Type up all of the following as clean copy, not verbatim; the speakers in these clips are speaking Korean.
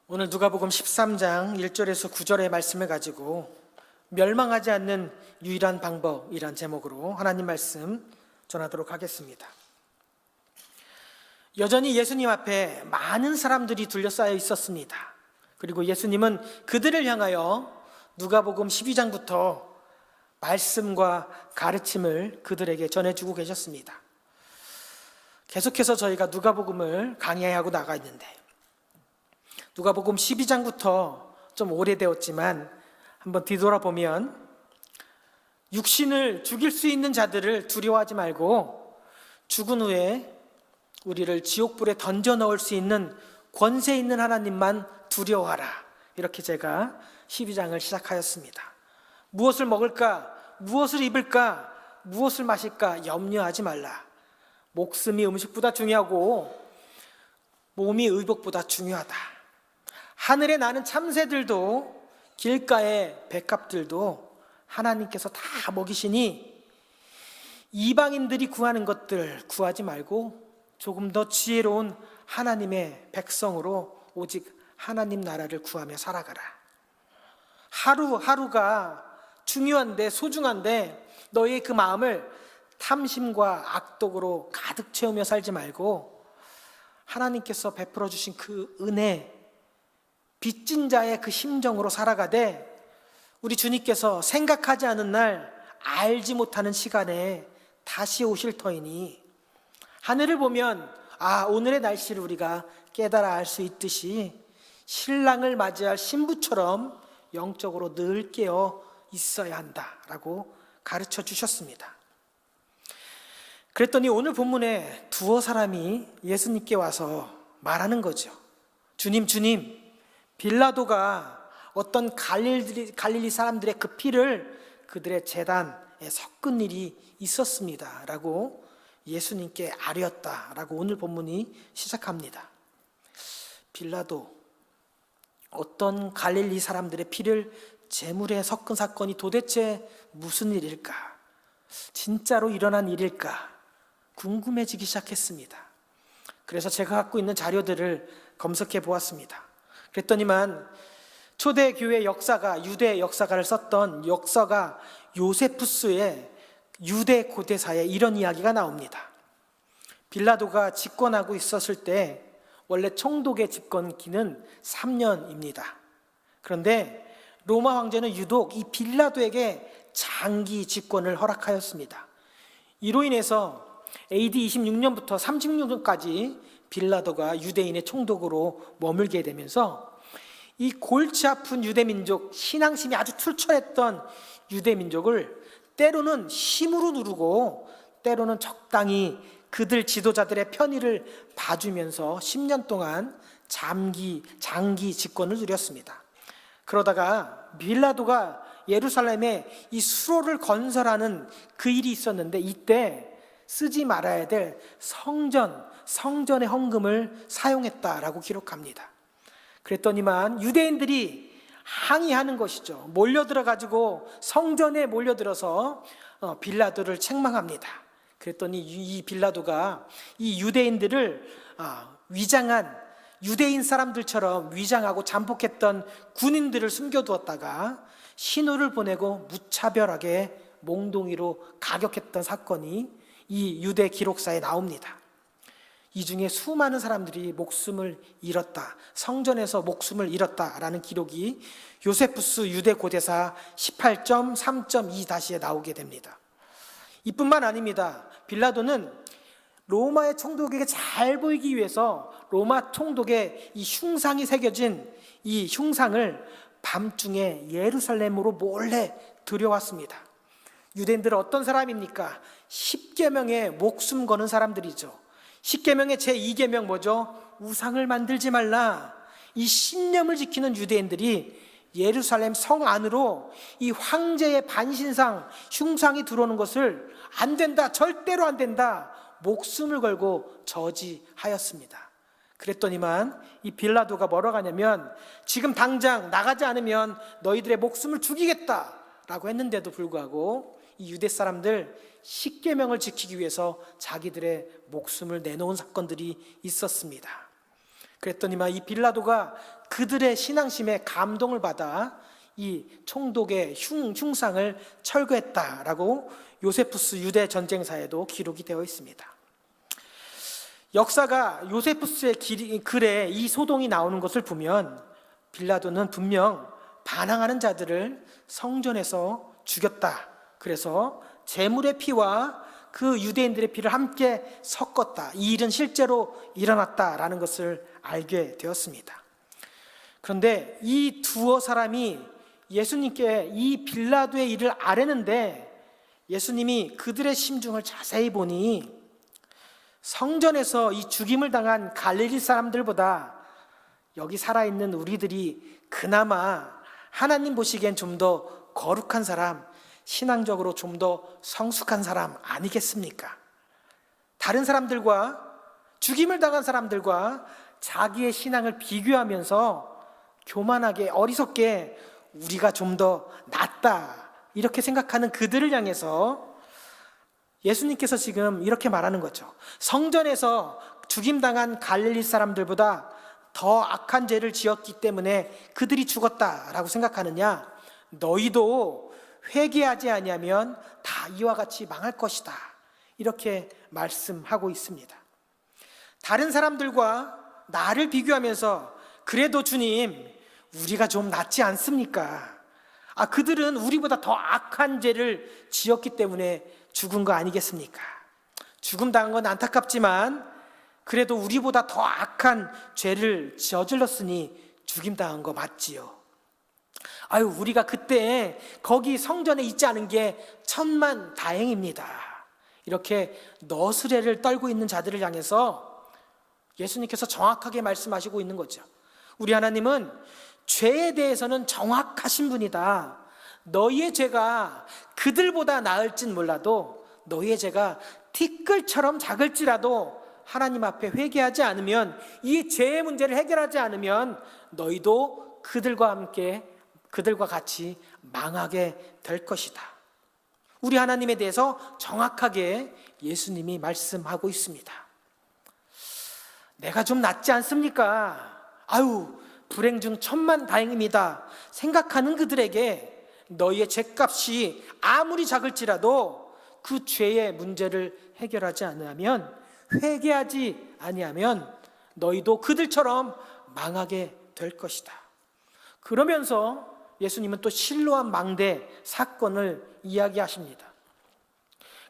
오늘 누가복음 13장 1절에서 9절의 말씀을 가지고 멸망하지 않는 유일한 방법이란 제목으로 하나님 말씀 전하도록 하겠습니다. 여전히 예수님 앞에 많은 사람들이 둘러싸여 있었습니다. 그리고 예수님은 그들을 향하여 누가복음 12장부터 말씀과 가르침을 그들에게 전해주고 계셨습니다. 계속해서 저희가 누가복음을 강의하고 나가 있는데 누가복음 12장부터 좀 오래되었지만 한번 뒤돌아보면 육신을 죽일 수 있는 자들을 두려워하지 말고 죽은 후에 우리를 지옥불에 던져 넣을 수 있는 권세 있는 하나님만 두려워하라, 이렇게 제가 12장을 시작하였습니다. 무엇을 먹을까? 무엇을 입을까? 무엇을 마실까? 염려하지 말라. 목숨이 음식보다 중요하고 몸이 의복보다 중요하다. 하늘에 나는 참새들도 길가의 백합들도 하나님께서 다 먹이시니 이방인들이 구하는 것들 구하지 말고 조금 더 지혜로운 하나님의 백성으로 오직 하나님 나라를 구하며 살아가라. 하루하루가 중요한데 소중한데 너희의 그 마음을 탐심과 악독으로 가득 채우며 살지 말고 하나님께서 베풀어 주신 그 은혜, 빚진 자의 그 심정으로 살아가되 우리 주님께서 생각하지 않은 날, 알지 못하는 시간에 다시 오실 터이니 하늘을 보면 오늘의 날씨를 우리가 깨달아 알 수 있듯이 신랑을 맞이할 신부처럼 영적으로 늘 깨어 있어야 한다라고 가르쳐 주셨습니다. 그랬더니 오늘 본문에 두어 사람이 예수님께 와서 말하는 거죠. 주님, 빌라도가 어떤 갈릴리 사람들의 그 피를 그들의 제단에 섞은 일이 있었습니다 라고 예수님께 아뢰었다라고 오늘 본문이 시작합니다. 빌라도, 어떤 갈릴리 사람들의 피를 제물에 섞은 사건이 도대체 무슨 일일까? 진짜로 일어난 일일까? 궁금해지기 시작했습니다. 그래서 제가 갖고 있는 자료들을 검색해 보았습니다. 그랬더니만 초대교회 역사가, 유대 역사가를 썼던 역사가 요세푸스의 유대 고대사에 이런 이야기가 나옵니다. 빌라도가 집권하고 있었을 때 원래 총독의 집권기는 3년입니다. 그런데 로마 황제는 유독 이 빌라도에게 장기 집권을 허락하였습니다. 이로 인해서 AD 26년부터 36년까지 빌라도가 유대인의 총독으로 머물게 되면서 이 골치 아픈 유대민족, 신앙심이 아주 출철했던 유대민족을 때로는 힘으로 누르고 때로는 적당히 그들 지도자들의 편의를 봐주면서 10년 동안 장기 집권을 누렸습니다. 그러다가 빌라도가 예루살렘에 이 수로를 건설하는 그 일이 있었는데 이때 쓰지 말아야 될 성전의 헌금을 사용했다라고 기록합니다. 그랬더니만 유대인들이 항의하는 것이죠. 몰려들어가지고 성전에 몰려들어서 빌라도를 책망합니다. 그랬더니 이 빌라도가 이 유대인들을 위장한, 유대인 사람들처럼 위장하고 잠복했던 군인들을 숨겨두었다가 신호를 보내고 무차별하게 몽둥이로 가격했던 사건이 이 유대 기록사에 나옵니다. 이 중에 수많은 사람들이 목숨을 잃었다, 성전에서 목숨을 잃었다라는 기록이 요세푸스 유대 고대사 18.3.2-에 나오게 됩니다. 이뿐만 아닙니다. 빌라도는 로마의 총독에게 잘 보이기 위해서 로마 총독의 이 흉상이 새겨진 이 흉상을 밤중에 예루살렘으로 몰래 들여왔습니다. 유대인들은 어떤 사람입니까? 10계명에 목숨 거는 사람들이죠. 10계명의 제2계명 뭐죠? 우상을 만들지 말라. 이 신념을 지키는 유대인들이 예루살렘 성 안으로 이 황제의 반신상, 흉상이 들어오는 것을 안 된다, 절대로 안 된다, 목숨을 걸고 저지하였습니다. 그랬더니만 이 빌라도가 뭐라고 하냐면 지금 당장 나가지 않으면 너희들의 목숨을 죽이겠다라고 했는데도 불구하고 이 유대 사람들 10계명을 지키기 위해서 자기들의 목숨을 내놓은 사건들이 있었습니다. 그랬더니만 이 빌라도가 그들의 신앙심에 감동을 받아 이 총독의 흉상을 철거했다라고 요세푸스 유대 전쟁사에도 기록이 되어 있습니다. 역사가 요세푸스의 글에 이 소동이 나오는 것을 보면 빌라도는 분명 반항하는 자들을 성전에서 죽였다. 그래서 제물의 피와 그 유대인들의 피를 함께 섞었다. 이 일은 실제로 일어났다라는 것을 알게 되었습니다. 그런데 이 두어 사람이 예수님께 이 빌라도의 일을 아뢰는데 예수님이 그들의 심중을 자세히 보니 성전에서 이 죽임을 당한 갈릴리 사람들보다 여기 살아있는 우리들이 그나마 하나님 보시기엔 좀 더 거룩한 사람, 신앙적으로 좀 더 성숙한 사람 아니겠습니까? 다른 사람들과, 죽임을 당한 사람들과 자기의 신앙을 비교하면서 교만하게 어리석게 우리가 좀 더 낫다 이렇게 생각하는 그들을 향해서 예수님께서 지금 이렇게 말하는 거죠. 성전에서 죽임당한 갈릴리 사람들보다 더 악한 죄를 지었기 때문에 그들이 죽었다라고 생각하느냐? 너희도 회개하지 아니하면 다 이와 같이 망할 것이다. 이렇게 말씀하고 있습니다. 다른 사람들과 나를 비교하면서 그래도 주님, 우리가 좀 낫지 않습니까? 그들은 우리보다 더 악한 죄를 지었기 때문에 죽은 거 아니겠습니까? 죽음 당한 건 안타깝지만 그래도 우리보다 더 악한 죄를 저질렀으니 죽임 당한 거 맞지요. 우리가 그때 거기 성전에 있지 않은 게 천만 다행입니다. 이렇게 너스레를 떨고 있는 자들을 향해서 예수님께서 정확하게 말씀하시고 있는 거죠. 우리 하나님은 죄에 대해서는 정확하신 분이다. 너희의 죄가 그들보다 나을진 몰라도 너희의 죄가 티끌처럼 작을지라도 하나님 앞에 회개하지 않으면, 이 죄의 문제를 해결하지 않으면 너희도 그들과 같이 망하게 될 것이다. 우리 하나님에 대해서 정확하게 예수님이 말씀하고 있습니다. 내가 좀 낫지 않습니까? 불행 중 천만 다행입니다 생각하는 그들에게 너희의 죄값이 아무리 작을지라도 그 죄의 문제를 해결하지 않으면, 회개하지 아니하면 너희도 그들처럼 망하게 될 것이다. 그러면서 예수님은 또 실로암 망대 사건을 이야기하십니다.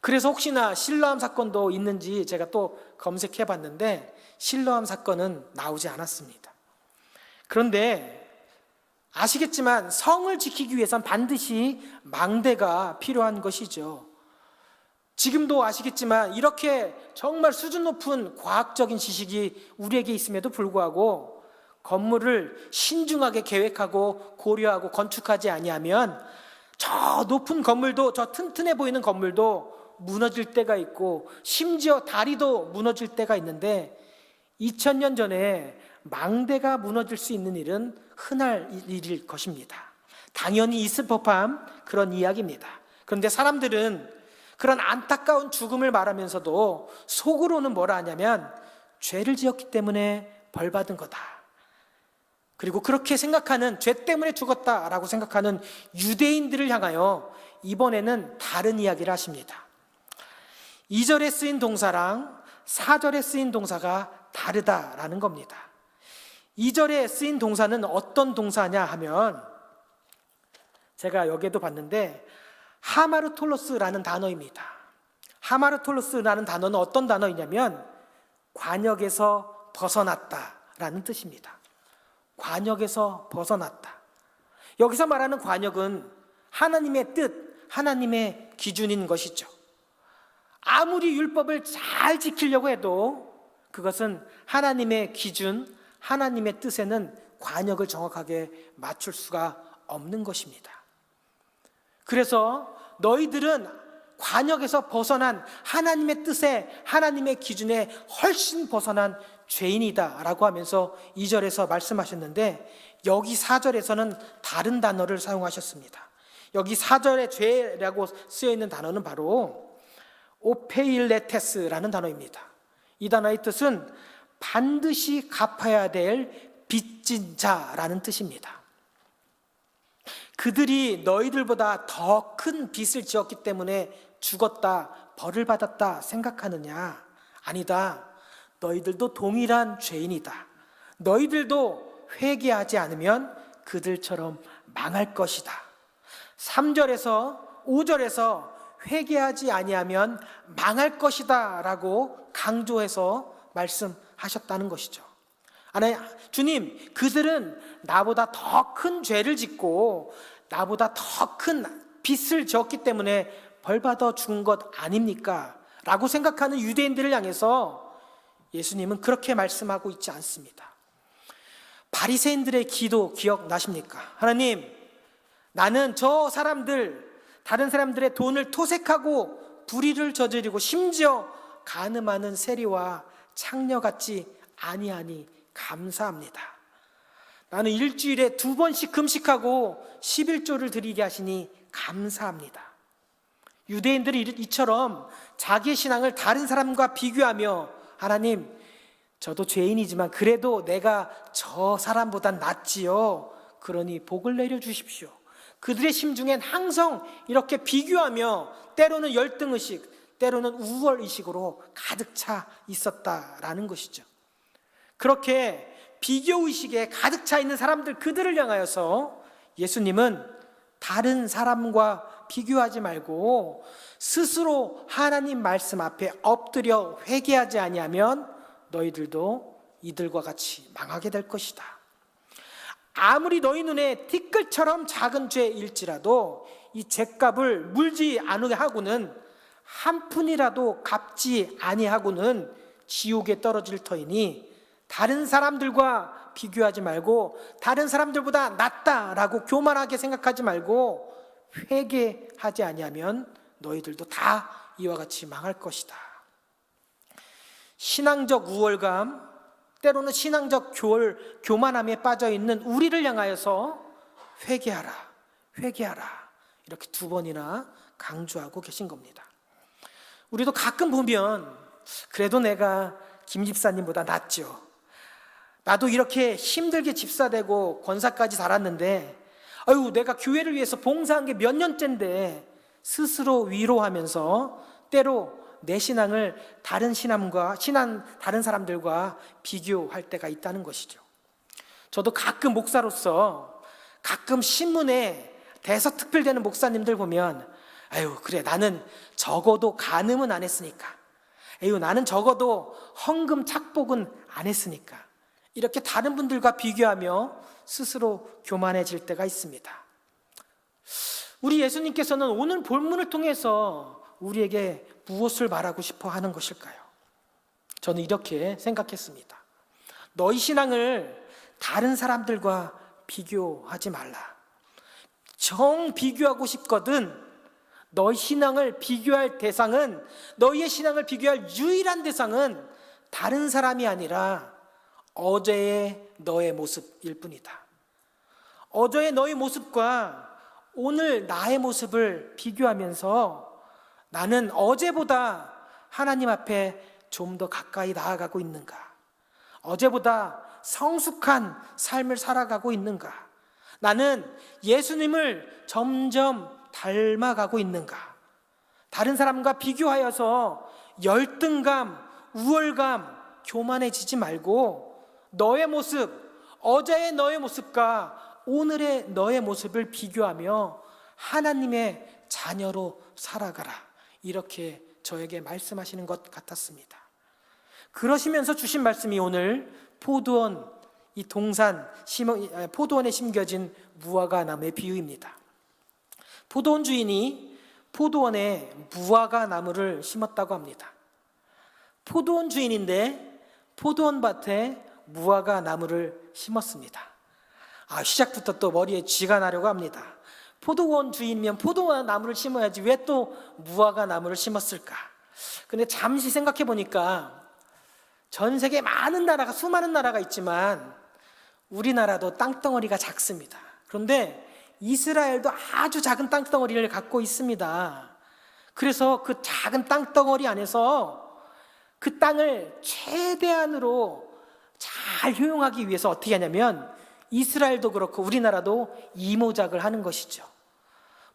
그래서 혹시나 실로암 사건도 있는지 제가 또 검색해 봤는데 실로암 사건은 나오지 않았습니다. 그런데 아시겠지만 성을 지키기 위해선 반드시 망대가 필요한 것이죠. 지금도 아시겠지만 이렇게 정말 수준 높은 과학적인 지식이 우리에게 있음에도 불구하고 건물을 신중하게 계획하고 고려하고 건축하지 아니하면 저 높은 건물도, 저 튼튼해 보이는 건물도 무너질 때가 있고 심지어 다리도 무너질 때가 있는데 2000년 전에 망대가 무너질 수 있는 일은 흔할 일일 것입니다. 당연히 있을 법한 그런 이야기입니다. 그런데 사람들은 그런 안타까운 죽음을 말하면서도 속으로는 뭐라 하냐면 죄를 지었기 때문에 벌받은 거다. 그리고 그렇게 생각하는, 죄 때문에 죽었다라고 생각하는 유대인들을 향하여 이번에는 다른 이야기를 하십니다. 2절에 쓰인 동사랑 4절에 쓰인 동사가 다르다라는 겁니다. 2절에 쓰인 동사는 어떤 동사냐 하면 제가 여기에도 봤는데 하마르톨로스라는 단어입니다. 하마르톨로스라는 단어는 어떤 단어이냐면 관역에서 벗어났다라는 뜻입니다. 관역에서 벗어났다. 여기서 말하는 관역은 하나님의 뜻, 하나님의 기준인 것이죠. 아무리 율법을 잘 지키려고 해도 그것은 하나님의 기준, 하나님의 뜻에는 관역을 정확하게 맞출 수가 없는 것입니다. 그래서 너희들은 관역에서 벗어난 하나님의 뜻에, 하나님의 기준에 훨씬 벗어난 죄인이다 라고 하면서 2절에서 말씀하셨는데 여기 4절에서는 다른 단어를 사용하셨습니다. 여기 4절에 죄라고 쓰여있는 단어는 바로 오페일레테스라는 단어입니다. 이 단어의 뜻은 반드시 갚아야 될 빚진 자라는 뜻입니다. 그들이 너희들보다 더 큰 빚을 지었기 때문에 죽었다, 벌을 받았다 생각하느냐? 아니다. 너희들도 동일한 죄인이다. 너희들도 회개하지 않으면 그들처럼 망할 것이다. 3절에서 5절에서 회개하지 아니하면 망할 것이다 라고 강조해서 말씀하셨다는 것이죠. 아니, 주님, 그들은 나보다 더 큰 죄를 짓고 나보다 더 큰 빚을 지었기 때문에 벌받아 죽은 것 아닙니까? 라고 생각하는 유대인들을 향해서 예수님은 그렇게 말씀하고 있지 않습니다. 바리새인들의 기도 기억나십니까? 하나님, 나는 저 사람들, 다른 사람들의 돈을 토색하고 불의를 저지르고 심지어 간음하는 세리와 창녀 같지 아니하니 감사합니다. 나는 일주일에 2번씩 금식하고 11조를 드리게 하시니 감사합니다. 유대인들이 이처럼 자기의 신앙을 다른 사람과 비교하며 하나님, 저도 죄인이지만 그래도 내가 저 사람보단 낫지요. 그러니 복을 내려주십시오. 그들의 심중엔 항상 이렇게 비교하며 때로는 열등의식, 때로는 우월의식으로 가득 차 있었다라는 것이죠. 그렇게 비교의식에 가득 차 있는 사람들, 그들을 향하여서 예수님은 다른 사람과 비교하지 말고 스스로 하나님 말씀 앞에 엎드려 회개하지 아니하면 너희들도 이들과 같이 망하게 될 것이다. 아무리 너희 눈에 티끌처럼 작은 죄일지라도 이 죄값을 물지 아니하고는 한 푼이라도 갚지 아니하고는 지옥에 떨어질 터이니 다른 사람들과 비교하지 말고 다른 사람들보다 낫다라고 교만하게 생각하지 말고 회개하지 아니하면 너희들도 다 이와 같이 망할 것이다. 신앙적 우월감, 때로는 신앙적 교만함에 빠져있는 우리를 향하여서 회개하라, 회개하라 이렇게 2번이나 강조하고 계신 겁니다. 우리도 가끔 보면 그래도 내가 김 집사님보다 낫죠. 나도 이렇게 힘들게 집사되고 권사까지 달았는데 아유, 내가 교회를 위해서 봉사한 게 몇 년째인데 스스로 위로하면서 때로 내 신앙을 다른 다른 사람들과 비교할 때가 있다는 것이죠. 저도 가끔 목사로서 가끔 신문에 대서특필되는 목사님들 보면 아유, 그래, 나는 적어도 간음은 안 했으니까, 아유, 나는 적어도 헌금 착복은 안 했으니까, 이렇게 다른 분들과 비교하며 스스로 교만해질 때가 있습니다. 우리 예수님께서는 오늘 본문을 통해서 우리에게 무엇을 말하고 싶어 하는 것일까요? 저는 이렇게 생각했습니다. 너희 신앙을 다른 사람들과 비교하지 말라. 정 비교하고 싶거든 너희 신앙을 비교할 대상은, 너희의 신앙을 비교할 유일한 대상은 다른 사람이 아니라 어제의 너의 모습일 뿐이다. 어제의 너의 모습과 오늘 나의 모습을 비교하면서 나는 어제보다 하나님 앞에 좀 더 가까이 나아가고 있는가? 어제보다 성숙한 삶을 살아가고 있는가? 나는 예수님을 점점 닮아가고 있는가? 다른 사람과 비교하여서 열등감, 우월감, 교만해지지 말고 너의 모습, 어제의 너의 모습과 오늘의 너의 모습을 비교하며 하나님의 자녀로 살아가라. 이렇게 저에게 말씀하시는 것 같았습니다. 그러시면서 주신 말씀이 오늘 포도원, 이 동산, 포도원에 심겨진 무화과 나무의 비유입니다. 포도원 주인이 포도원에 무화과 나무를 심었다고 합니다. 포도원 주인인데 포도원 밭에 무화과 나무를 심었습니다. 시작부터 또 머리에 쥐가 나려고 합니다. 포도원 주인이면 포도원 나무를 심어야지 왜 또 무화과 나무를 심었을까? 근데 잠시 생각해 보니까 전 세계 많은 나라가, 수많은 나라가 있지만 우리나라도 땅덩어리가 작습니다. 그런데 이스라엘도 아주 작은 땅덩어리를 갖고 있습니다. 그래서 그 작은 땅덩어리 안에서 그 땅을 최대한으로 잘 효용하기 위해서 어떻게 하냐면 이스라엘도 그렇고 우리나라도 이모작을 하는 것이죠.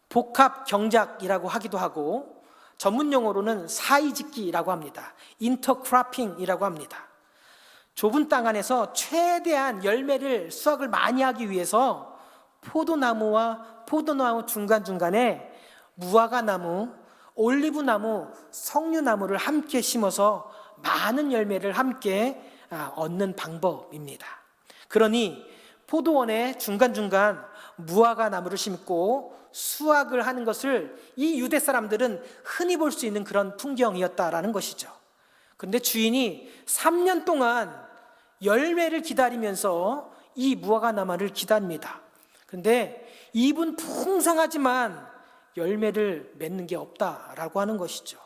복합 경작이라고 하기도 하고 전문 용어로는 사이짓기라고 합니다. 인터크로핑이라고 합니다. 좁은 땅 안에서 최대한 열매를 수확을 많이 하기 위해서 포도나무와 포도나무 중간중간에 무화과나무, 올리브나무, 석류나무를 함께 심어서 많은 열매를 함께 얻는 방법입니다. 그러니 포도원의 중간중간 무화과나무를 심고 수확을 하는 것을 이 유대 사람들은 흔히 볼 수 있는 그런 풍경이었다라는 것이죠. 그런데 주인이 3년 동안 열매를 기다리면서 이 무화과나무를 기다립니다. 그런데 잎은 풍성하지만 열매를 맺는 게 없다라고 하는 것이죠.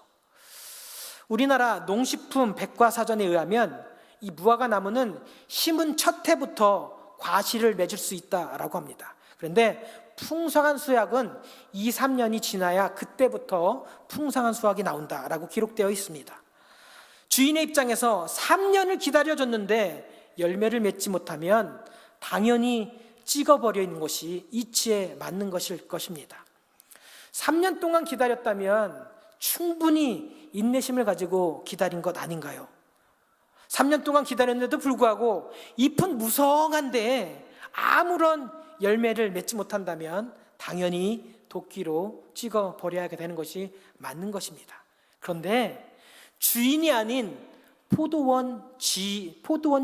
우리나라 농식품 백과사전에 의하면 이 무화과나무는 심은 첫 해부터 과실을 맺을 수 있다라고 합니다. 그런데 풍성한 수확은 2, 3년이 지나야 그때부터 풍성한 수확이 나온다라고 기록되어 있습니다. 주인의 입장에서 3년을 기다려줬는데 열매를 맺지 못하면 당연히 찍어버리는 것이 이치에 맞는 것일 것입니다. 3년 동안 기다렸다면 충분히 인내심을 가지고 기다린 것 아닌가요? 3년 동안 기다렸는데도 불구하고 잎은 무성한데 아무런 열매를 맺지 못한다면 당연히 도끼로 찍어버려야 되는 것이 맞는 것입니다. 그런데 주인이 아닌 포도원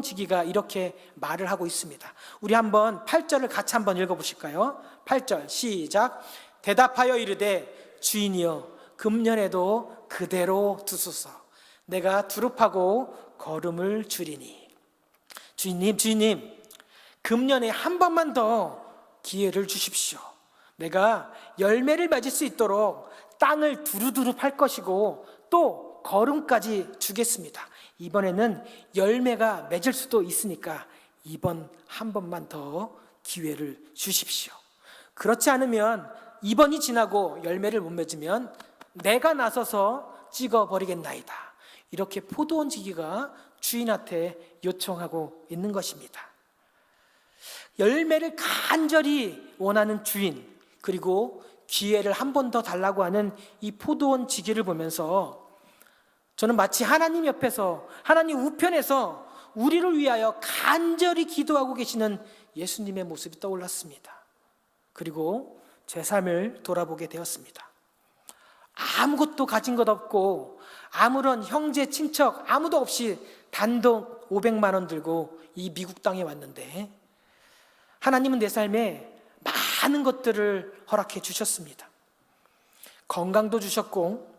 지기가 이렇게 말을 하고 있습니다. 우리 한번 8절을 같이 한번 읽어보실까요? 8절 시작. 대답하여 이르되 주인이여 금년에도 그대로 두소서. 내가 두릅하고 거름을 줄이니. 주인님 금년에 한 번만 더 기회를 주십시오. 내가 열매를 맺을 수 있도록 땅을 두루두루 팔 것이고 또 거름까지 주겠습니다. 이번에는 열매가 맺을 수도 있으니까 이번 한 번만 더 기회를 주십시오. 그렇지 않으면 이번이 지나고 열매를 못 맺으면 내가 나서서 찍어버리겠나이다. 이렇게 포도원 지기가 주인한테 요청하고 있는 것입니다. 열매를 간절히 원하는 주인, 그리고 기회를 한 번 더 달라고 하는 이 포도원 지기를 보면서 저는 마치 하나님 옆에서, 하나님 우편에서 우리를 위하여 간절히 기도하고 계시는 예수님의 모습이 떠올랐습니다. 그리고 제 삶을 돌아보게 되었습니다. 아무것도 가진 것 없고 아무런 형제 친척 아무도 없이 단독 500만 원 들고 이 미국 땅에 왔는데 하나님은 내 삶에 많은 것들을 허락해 주셨습니다. 건강도 주셨고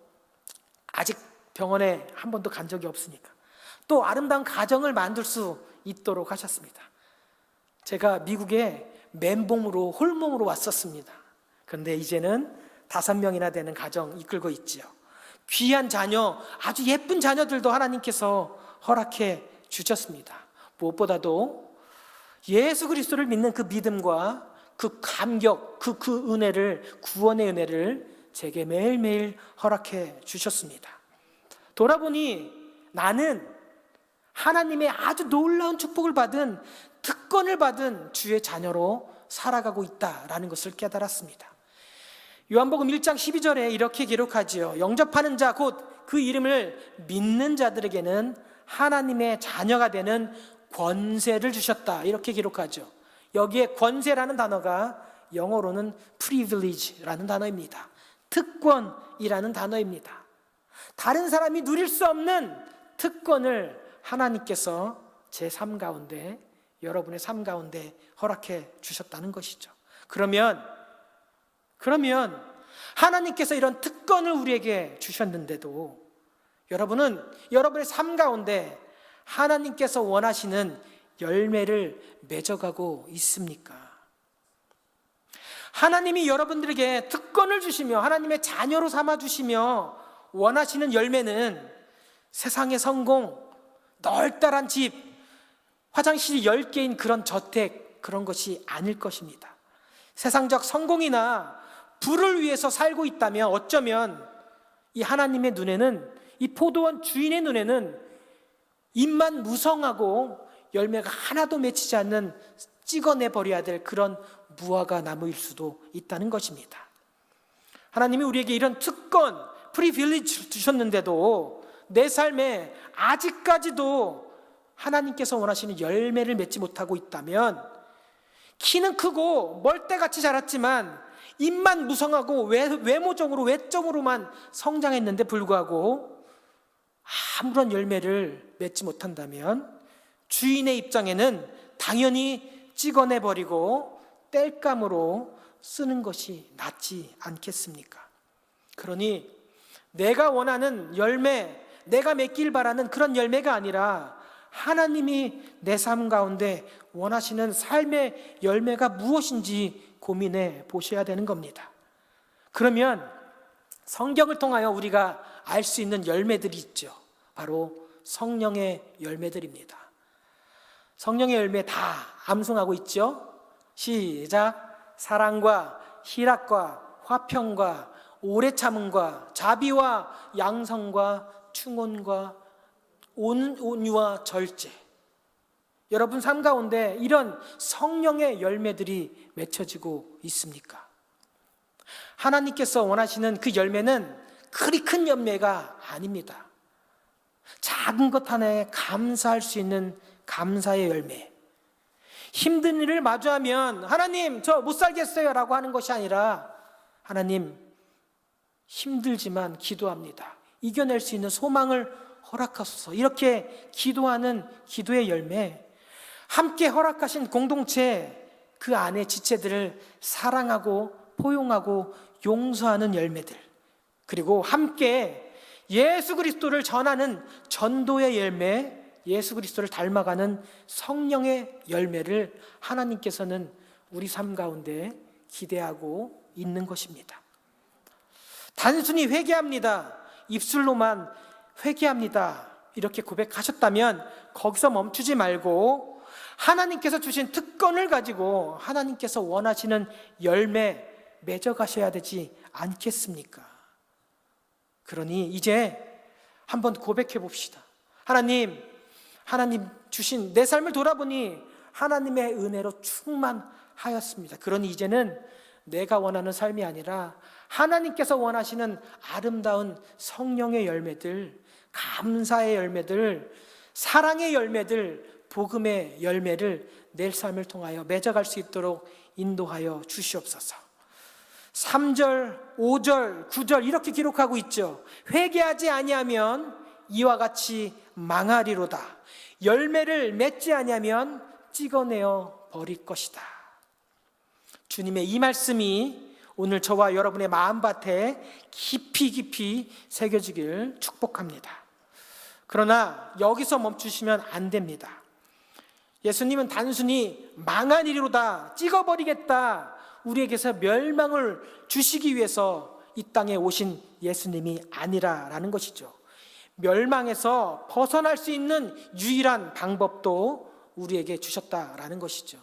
아직 병원에 한 번도 간 적이 없으니까 또 아름다운 가정을 만들 수 있도록 하셨습니다. 제가 미국에 맨몸으로 홀몸으로 왔었습니다. 그런데 이제는 5명이나 되는 가정 이끌고 있지요. 귀한 자녀, 아주 예쁜 자녀들도 하나님께서 허락해 주셨습니다. 무엇보다도 예수 그리스도를 믿는 그 믿음과 그 감격, 그 은혜를, 구원의 은혜를 제게 매일매일 허락해 주셨습니다. 돌아보니 나는 하나님의 아주 놀라운 축복을 받은, 특권을 받은 주의 자녀로 살아가고 있다라는 것을 깨달았습니다. 요한복음 1장 12절에 이렇게 기록하지요. 영접하는 자 곧 그 이름을 믿는 자들에게는 하나님의 자녀가 되는 권세를 주셨다, 이렇게 기록하죠. 여기에 권세라는 단어가 영어로는 privilege라는 단어입니다. 특권이라는 단어입니다. 다른 사람이 누릴 수 없는 특권을 하나님께서 제 삶 가운데, 여러분의 삶 가운데 허락해 주셨다는 것이죠. 그러면 하나님께서 이런 특권을 우리에게 주셨는데도 여러분은 여러분의 삶 가운데 하나님께서 원하시는 열매를 맺어가고 있습니까? 하나님이 여러분들에게 특권을 주시며 하나님의 자녀로 삼아주시며 원하시는 열매는 세상의 성공, 널따란 집, 화장실이 10개인 그런 저택, 그런 것이 아닐 것입니다. 세상적 성공이나 부를 위해서 살고 있다면 어쩌면 이 하나님의 눈에는, 이 포도원 주인의 눈에는 잎만 무성하고 열매가 하나도 맺히지 않는 찍어내 버려야 될 그런 무화과 나무일 수도 있다는 것입니다. 하나님이 우리에게 이런 특권, 프리빌리지 주셨는데도 내 삶에 아직까지도 하나님께서 원하시는 열매를 맺지 못하고 있다면, 키는 크고 멀대같이 자랐지만 입만 무성하고 외모적으로 외적으로만 성장했는데 불구하고 아무런 열매를 맺지 못한다면 주인의 입장에는 당연히 찍어내버리고 땔감으로 쓰는 것이 낫지 않겠습니까? 그러니 내가 원하는 열매, 내가 맺길 바라는 그런 열매가 아니라 하나님이 내 삶 가운데 원하시는 삶의 열매가 무엇인지 고민해 보셔야 되는 겁니다. 그러면 성경을 통하여 우리가 알 수 있는 열매들이 있죠. 바로 성령의 열매들입니다. 성령의 열매 다 암송하고 있죠. 시작. 사랑과 희락과 화평과 오래 참음과 자비와 양성과 충온과 온유와 절제. 여러분 삶 가운데 이런 성령의 열매들이 맺혀지고 있습니까? 하나님께서 원하시는 그 열매는 그리 큰 열매가 아닙니다. 작은 것 하나에 감사할 수 있는 감사의 열매. 힘든 일을 마주하면 하나님 저 못 살겠어요 라고 하는 것이 아니라, 하나님 힘들지만 기도합니다, 이겨낼 수 있는 소망을 허락하소서, 이렇게 기도하는 기도의 열매. 함께 허락하신 공동체, 그 안에 지체들을 사랑하고 포용하고 용서하는 열매들, 그리고 함께 예수 그리스도를 전하는 전도의 열매, 예수 그리스도를 닮아가는 성령의 열매를 하나님께서는 우리 삶 가운데 기대하고 있는 것입니다. 단순히 회개합니다, 입술로만 회개합니다 이렇게 고백하셨다면 거기서 멈추지 말고 하나님께서 주신 특권을 가지고 하나님께서 원하시는 열매 맺어가셔야 되지 않겠습니까? 그러니 이제 한번 고백해 봅시다. 하나님 주신 내 삶을 돌아보니 하나님의 은혜로 충만하였습니다. 그러니 이제는 내가 원하는 삶이 아니라 하나님께서 원하시는 아름다운 성령의 열매들, 감사의 열매들, 사랑의 열매들, 복음의 열매를 내 삶을 통하여 맺어갈 수 있도록 인도하여 주시옵소서. 3절, 5절, 9절 이렇게 기록하고 있죠. 회개하지 아니하면 이와 같이 망하리로다. 열매를 맺지 아니하면 찍어내어 버릴 것이다. 주님의 이 말씀이 오늘 저와 여러분의 마음밭에 깊이 새겨지길 축복합니다. 그러나 여기서 멈추시면 안 됩니다. 예수님은 단순히 망하리로다, 찍어버리겠다, 우리에게서 멸망을 주시기 위해서 이 땅에 오신 예수님이 아니라라는 것이죠. 멸망에서 벗어날 수 있는 유일한 방법도 우리에게 주셨다라는 것이죠.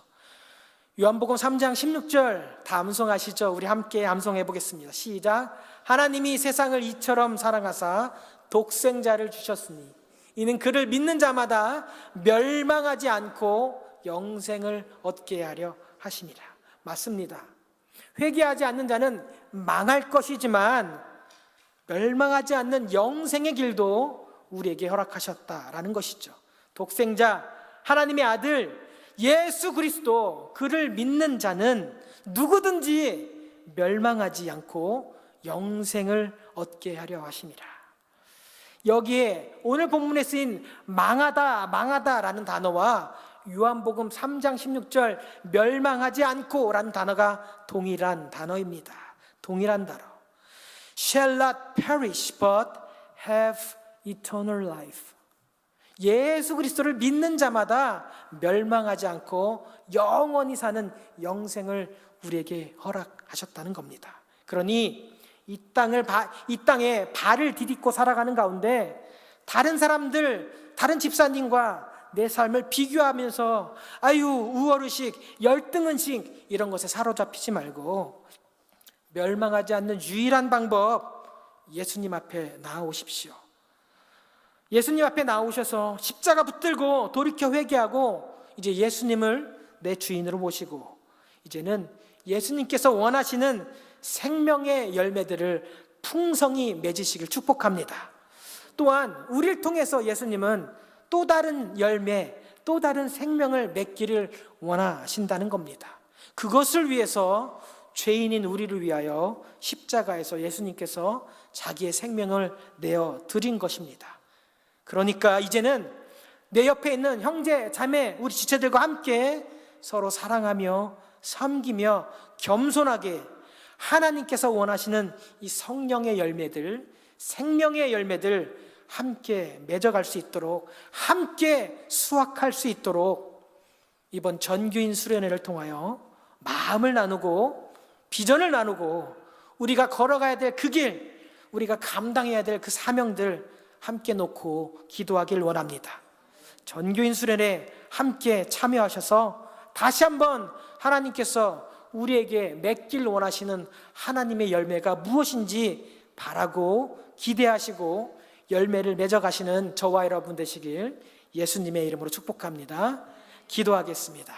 요한복음 3장 16절 다 암송하시죠? 우리 함께 암송해 보겠습니다. 시작. 하나님이 세상을 이처럼 사랑하사 독생자를 주셨으니 이는 그를 믿는 자마다 멸망하지 않고 영생을 얻게 하려 하심이라. 맞습니다. 회개하지 않는 자는 망할 것이지만 멸망하지 않는 영생의 길도 우리에게 허락하셨다라는 것이죠. 독생자 하나님의 아들 예수 그리스도, 그를 믿는 자는 누구든지 멸망하지 않고 영생을 얻게 하려 하심이라. 여기에 오늘 본문에 쓰인 망하다라는 단어와 요한복음 3장 16절 멸망하지 않고라는 단어가 동일한 단어입니다. 동일한 단어. Shall not perish but have eternal life. 예수 그리스도를 믿는 자마다 멸망하지 않고 영원히 사는 영생을 우리에게 허락하셨다는 겁니다. 그러니 이 땅에 발을 디딛고 살아가는 가운데 다른 사람들, 다른 집사님과 내 삶을 비교하면서 아유 우월의식, 열등의식 이런 것에 사로잡히지 말고 멸망하지 않는 유일한 방법, 예수님 앞에 나아오십시오. 예수님 앞에 나오셔서 십자가 붙들고 돌이켜 회개하고 이제 예수님을 내 주인으로 모시고 이제는 예수님께서 원하시는 생명의 열매들을 풍성히 맺으시길 축복합니다. 또한 우리를 통해서 예수님은 또 다른 열매, 또 다른 생명을 맺기를 원하신다는 겁니다. 그것을 위해서 죄인인 우리를 위하여 십자가에서 예수님께서 자기의 생명을 내어 드린 것입니다. 그러니까 이제는 내 옆에 있는 형제, 자매, 우리 지체들과 함께 서로 사랑하며 섬기며 겸손하게 하나님께서 원하시는 이 성령의 열매들, 생명의 열매들 함께 맺어갈 수 있도록, 함께 수확할 수 있도록 이번 전교인 수련회를 통하여 마음을 나누고 비전을 나누고 우리가 걸어가야 될 그 길, 우리가 감당해야 될 그 사명들 함께 놓고 기도하길 원합니다. 전교인 수련회 함께 참여하셔서 다시 한번 하나님께서 우리에게 맺길 원하시는 하나님의 열매가 무엇인지 바라고 기대하시고 열매를 맺어가시는 저와 여러분 되시길 예수님의 이름으로 축복합니다. 기도하겠습니다.